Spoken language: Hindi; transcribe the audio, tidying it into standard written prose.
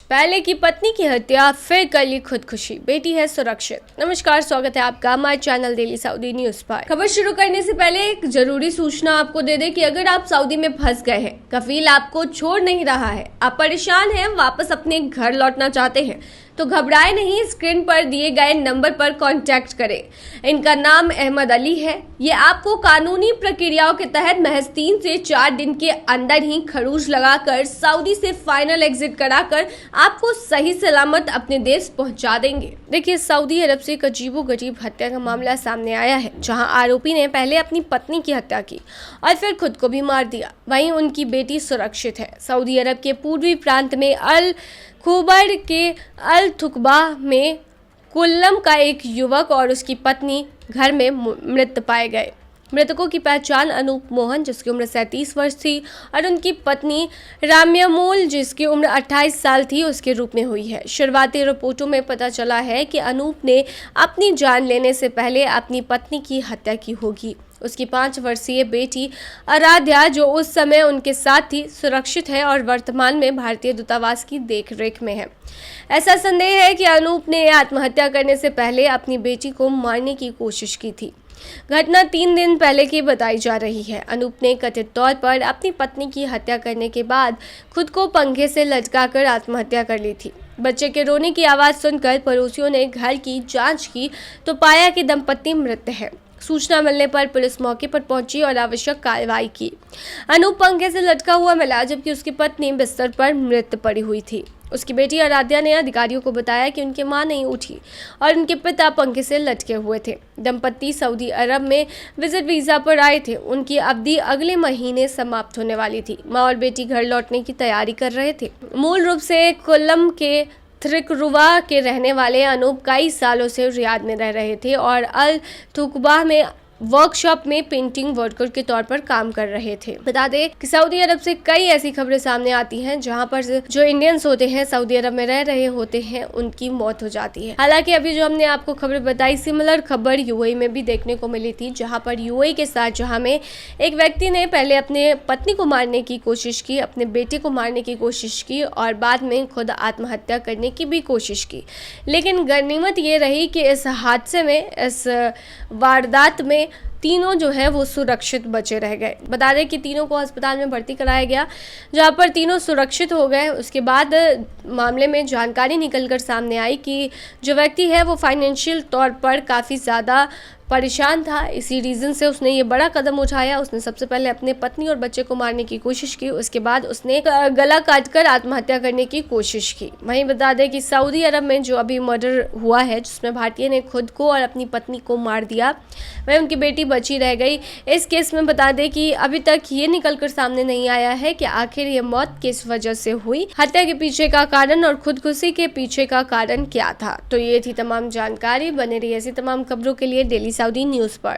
पहले की पत्नी की हत्या, फिर कर ली खुदकुशी, बेटी है सुरक्षित। नमस्कार, स्वागत है आपका हमारे चैनल डेली सऊदी न्यूज पर। खबर शुरू करने से पहले एक जरूरी सूचना आपको दे दें कि अगर आप सऊदी में फंस गए हैं, कफील आपको छोड़ नहीं रहा है, आप परेशान हैं, वापस अपने घर लौटना चाहते हैं, तो घबराए नहीं, स्क्रीन पर दिए गए नंबर पर कांटेक्ट करें। इनका नाम अहमद अली है। ये आपको कानूनी प्रक्रियाओं के तहत महज 3 से 4 दिन के अंदर ही खरूज लगाकर सऊदी से फाइनल एग्जिट कराकर आपको सही सलामत अपने देश पहुंचा देंगे। देखिए, सऊदी अरब से एक अजीबोगरीब हत्या का मामला सामने आया है, जहां आरोपी ने पहले अपनी पत्नी की हत्या की और फिर खुद को भी मार दिया। वहीं उनकी बेटी सुरक्षित है। सऊदी अरब के पूर्वी प्रांत में अल खुबर के अल थुकबा में कुल्लम का एक युवक और उसकी पत्नी घर में मृत पाए गए। मृतकों की पहचान अनूप मोहन, जिसकी उम्र 37 वर्ष थी, और उनकी पत्नी राम्यामूल, जिसकी उम्र 28 साल थी, उसके रूप में हुई है। शुरुआती रिपोर्टों में पता चला है कि अनूप ने अपनी जान लेने से पहले अपनी पत्नी की हत्या की होगी। उसकी 5 वर्षीय बेटी आराध्या, जो उस समय उनके साथ थी, सुरक्षित है और वर्तमान में भारतीय दूतावास की देखरेख में है। ऐसा संदेह है कि अनूप ने आत्महत्या करने से पहले अपनी बेटी को मारने की कोशिश की थी। घटना 3 दिन पहले की बताई जा रही है। अनूप ने कथित तौर पर अपनी पत्नी की हत्या करने के बाद खुद को पंखे से लटकाकर आत्महत्या कर ली थी। बच्चे के रोने की आवाज़ सुनकर पड़ोसियों ने घर की जांच की तो पाया कि दंपति मृत है। सूचना मिलने पर पुलिस मौके पर पहुंची और आवश्यक कार्रवाई की। अनूप पंखे से लटका हुआ मिला, जबकि उसकी पत्नी बिस्तर पर मृत पड़ी हुई थी। उसकी बेटी आराध्या ने अधिकारियों को बताया कि उनकी मां नहीं उठी और उनके पिता पंखे से लटके हुए थे। दंपति सऊदी अरब में विजिट वीजा पर आए थे। उनकी अवधि अगले महीने समाप्त होने वाली थी। मां और बेटी घर लौटने की तैयारी कर रहे थे। मूल रूप से कोल्लम के थ्रिकरुवा के रहने वाले अनूप कई सालों से रियाद में रह रहे थे और अल थुकबा में वर्कशॉप में पेंटिंग वर्कर के तौर पर काम कर रहे थे। बता दें कि सऊदी अरब से कई ऐसी खबरें सामने आती हैं जहां पर जो इंडियंस होते हैं, सऊदी अरब में रह रहे होते हैं, उनकी मौत हो जाती है। हालांकि अभी जो हमने आपको खबर बताई, सिमिलर खबर यूएई में भी देखने को मिली थी, जहां पर यूएई के साथ जहां में एक व्यक्ति ने पहले अपने पत्नी को मारने की कोशिश की, अपने बेटे को मारने की कोशिश की और बाद में खुद आत्महत्या करने की भी कोशिश की। लेकिन गनीमत ये रही कि इस हादसे में, इस वारदात में तीनों जो है वो सुरक्षित बचे रह गए। बता दें कि तीनों को अस्पताल में भर्ती कराया गया, जहां पर तीनों सुरक्षित हो गए। उसके बाद मामले में जानकारी निकलकर सामने आई कि जो व्यक्ति है वो फाइनेंशियल तौर पर काफ़ी ज़्यादा परेशान था। इसी रीज़न से उसने ये बड़ा कदम उठाया। उसने सबसे पहले अपने पत्नी और बच्चे को मारने की कोशिश की, उसके बाद उसने गला काटकर आत्महत्या करने की कोशिश की। वहीं बता दें कि सऊदी अरब में जो अभी मर्डर हुआ है, जिसमें भारतीय ने खुद को और अपनी पत्नी को मार दिया, वहीं उनकी बेटी बची रह गई। इस केस में बता दें कि अभी तक ये निकलकर सामने नहीं आया है कि आखिर ये मौत किस वजह से हुई, हत्या के पीछे का कारण और खुदकुशी के पीछे का कारण क्या था। तो ये थी तमाम जानकारी। बने रही ऐसी तमाम खबरों के लिए डेली सऊदी न्यूज़ पर।